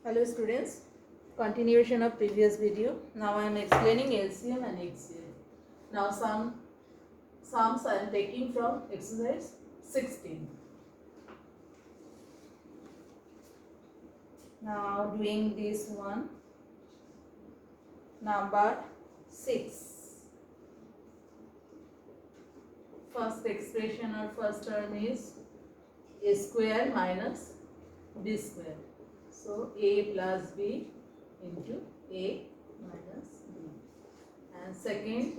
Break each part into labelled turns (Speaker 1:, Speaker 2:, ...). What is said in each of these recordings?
Speaker 1: Hello students, continuation of previous video. Now I am explaining LCM and HCF. Now sums I am taking from exercise 16. Now doing this one, number 6. First expression or first term is a square minus b square. So a plus b into a minus b. And second,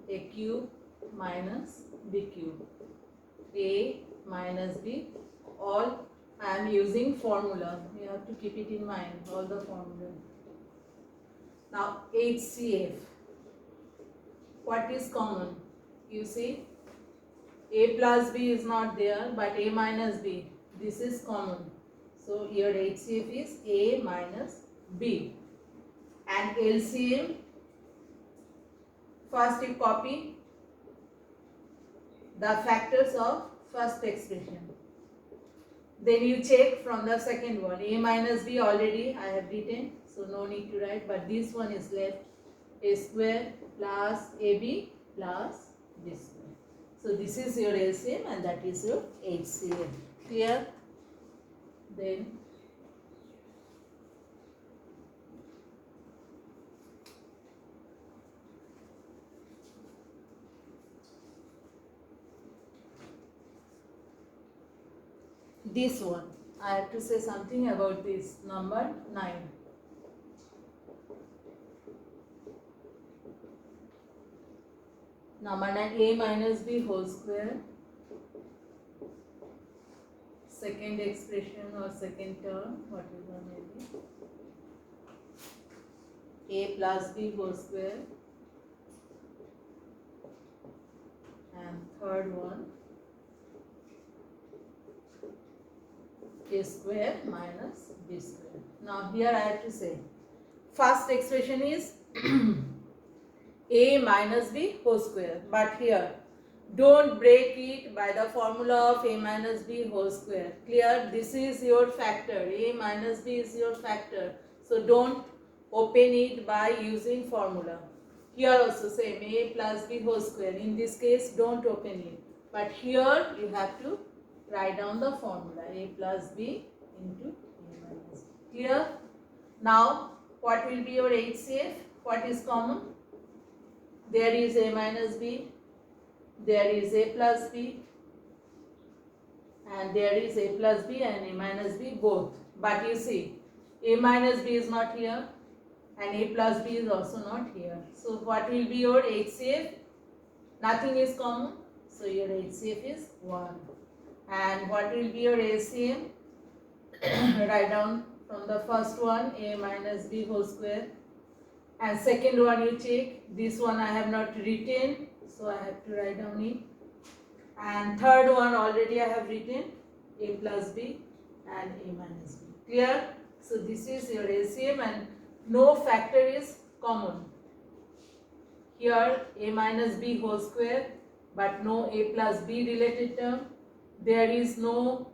Speaker 1: a cube minus b cube. A minus b. All I am using formula. You have to keep it in mind, all the formula. Now HCF. What is common? You see, a plus b is not there, but a minus b. This is common. So here HCF is a minus b. And LCM, first you copy the factors of first expression. Then you check from the second one. A minus b already I have written, so no need to write, but this one is left. A square plus ab plus b square. So this is your LCM and that is your HCF. Clear? Then this one, I have to say something about this, number 9. Number 9, a minus b whole square. Second expression or second term, whatever may be. A plus b whole square. And third one, a square minus b square. Now here I have to say, first expression is a minus b whole square, but here don't break it by the formula of a minus b whole square. Clear? This is your factor. A minus b is your factor. So don't open it by using formula. Here also same, a plus b whole square. In this case don't open it. But here you have to write down the formula. A plus b into a minus b. Clear? Now what will be your HCF? What is common? There is a minus b, there is a plus b, and there is a plus b and a minus b both. But you see, a minus b is not here and a plus b is also not here. So what will be your HCF? Nothing is common, so your HCF is 1. And what will be your LCM? Write down from the first one, a minus b whole square. And second one you check, this one I have not written, so I have to write down it. And third one already I have written, a plus b and a minus b. Clear? So this is your LCM and no factor is common. Here a minus b whole square, but no a plus b related term. There is no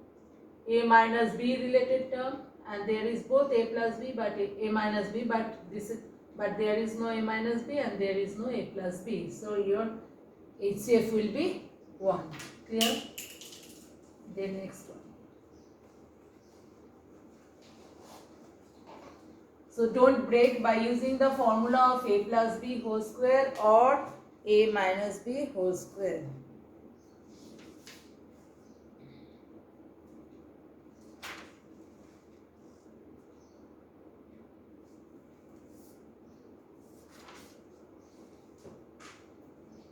Speaker 1: a minus b related term, and there is both a plus b but a minus b, but there is no a minus b and there is no a plus b. So your HCF will be 1. Clear? Then next one. So don't break by using the formula of a plus b whole square or a minus b whole square.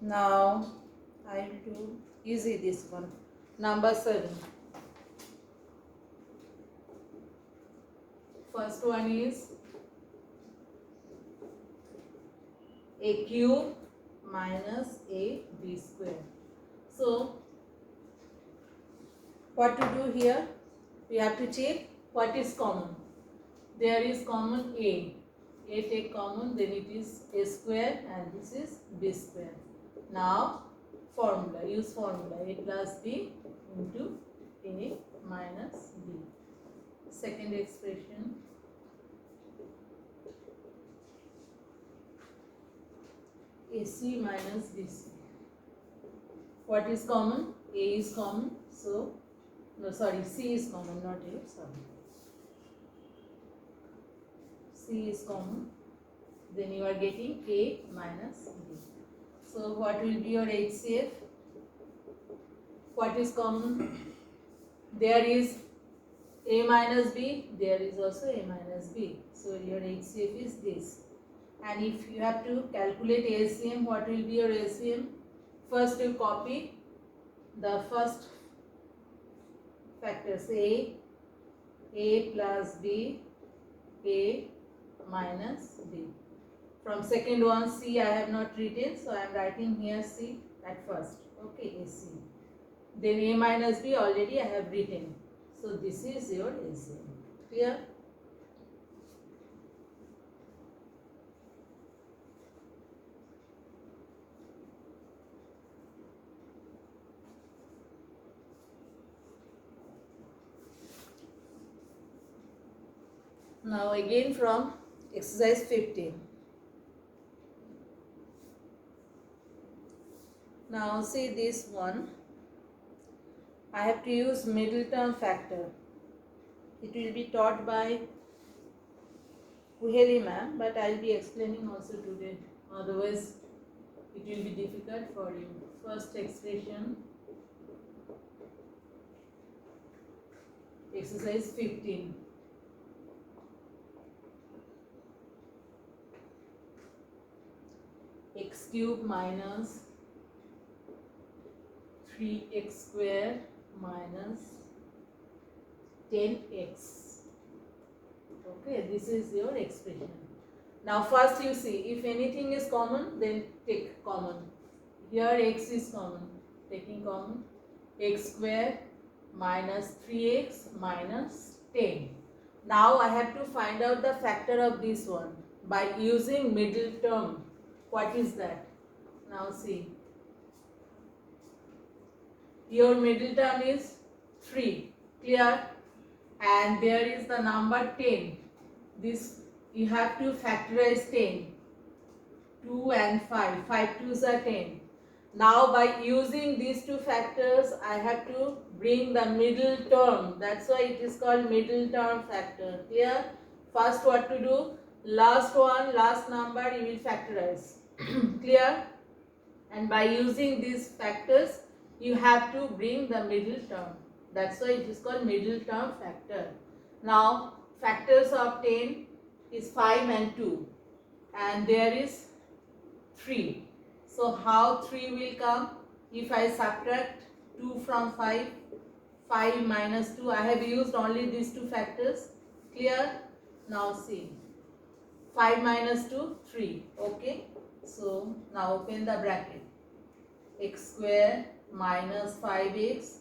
Speaker 1: Now I will do easy this one. Number 7. First one is a cube minus a b square. So what to do here? We have to check what is common. There is common a. A take common, then it is a square and this is b square. Now formula, use formula, a plus b into a minus b. Second expression, AC minus BC. What is common? A is common, so no, sorry, C is common, not A, sorry. C is common, then you are getting A minus B. So what will be your HCF? What is common? There is A minus B, there is also A minus B. So your HCF is this. And if you have to calculate LCM, what will be your LCM? First you copy the first factors A plus B, A minus B. From second one C I have not written, so I am writing here C at first. Okay, AC. Then A minus B already I have written. So this is your LCM. Clear? Now again from exercise 15. Now see this one. I have to use middle term factor. It will be taught by Kuheli ma'am, but I will be explaining also today. Otherwise, it will be difficult for you. First expression, exercise 15. X cube minus 3x square minus 10x. Okay, this is your expression. Now first you see, if anything is common, then take common. Here x is common, taking common. X square minus 3x minus 10. Now I have to find out the factor of this one by using middle term. What is that? Now see. Your middle term is 3. Clear? And there is the number 10. This you have to factorize 10. 2 and 5. 5 2s are 10. Now by using these two factors, I have to bring the middle term. That's why it is called middle term factor. Clear? First what to do? Last one, last number you will factorize. Clear? And by using these factors, you have to bring the middle term. That's why it is called middle term factor. Now factors of 10 is 5 and 2, and there is 3. So how 3 will come? If I subtract 2 from 5, 5 minus 2, I have used only these two factors. Clear? Now see, 5 minus 2, 3. Okay, so now open the bracket. X square minus 5x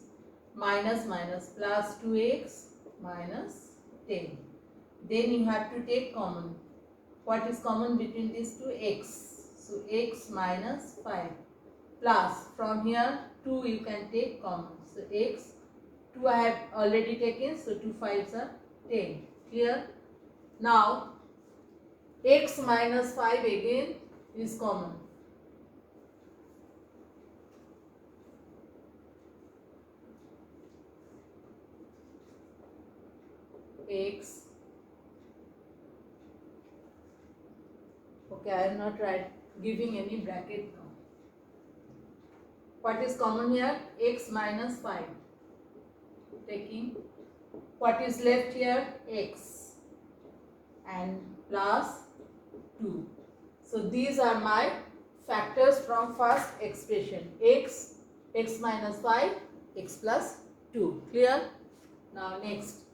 Speaker 1: minus plus 2x minus 10. Then you have to take common. What is common between these two? X. So x minus 5 plus, from here 2 you can take common. So x, 2 I have already taken, so 2 5s are 10. Clear? Now x minus 5 again is common. X. Okay, I am not giving any bracket now. What is common here? X minus 5. Taking what is left here? X and plus 2. So these are my factors from first expression. X, x minus 5, x plus 2. Clear? Now next.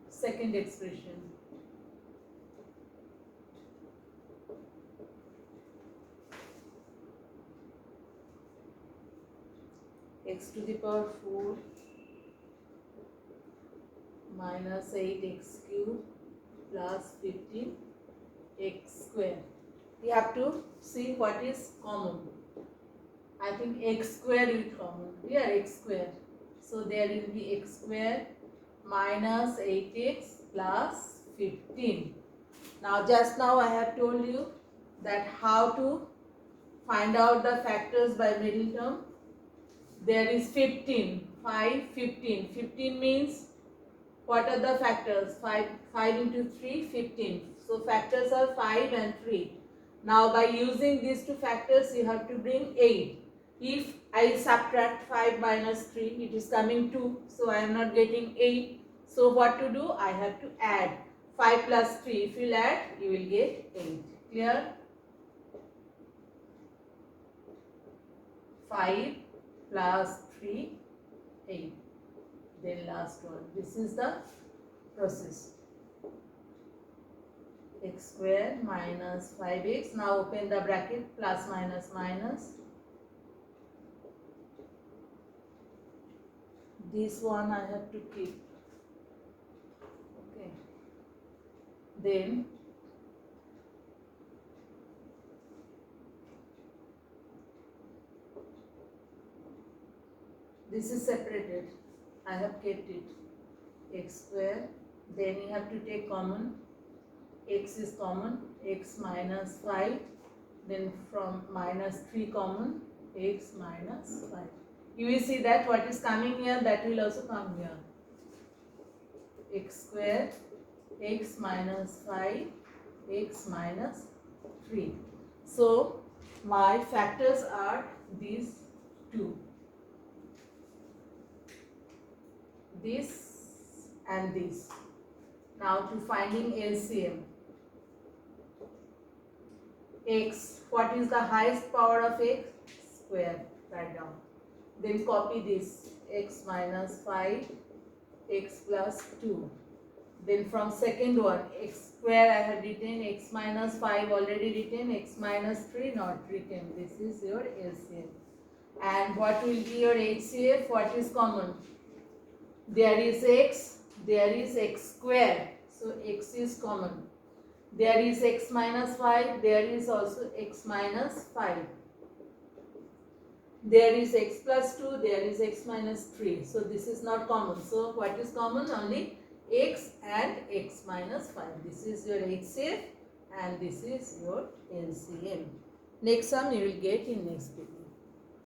Speaker 1: Second expression. X to the power 4 minus 8x cube plus 15x square. We have to see what is common. I think x square is common. Here x square. So there will be x square minus 8x plus 15. Now just now I have told you that how to find out the factors by middle term. There is 15, 5, 15. 15 means what are the factors? 5 into 3, 15. So factors are 5 and 3. Now by using these two factors you have to bring 8. If I subtract 5 minus 3, it is coming 2. So I am not getting 8. So what to do? I have to add 5 plus 3. If you add, you will get 8. Clear? 5 plus 3, 8. Then last one. This is the process. X square minus 5x. Now open the bracket, plus minus minus. This one I have to keep. Okay. Then this is separated. I have kept it. X square. Then you have to take common. X is common. X minus 5. Then from minus 3 common. X minus 5. You will see that what is coming here, that will also come here. X square. X minus 5. X minus 3. So my factors are these two. This and this. Now to finding LCM. X, what is the highest power of x? Square, write down. Then copy this, x minus 5, x plus 2. Then from second one, x square I have written, x minus 5 already written, x minus 3 not written. This is your LCM. And what will be your HCF? What is common? There is x, there is x square. So x is common. There is x minus 5, there is also x minus 5. There is x plus 2, there is x minus 3. So this is not common. So what is common? Only x and x minus 5. This is your HCF and this is your LCM. Next sum you will get in next video.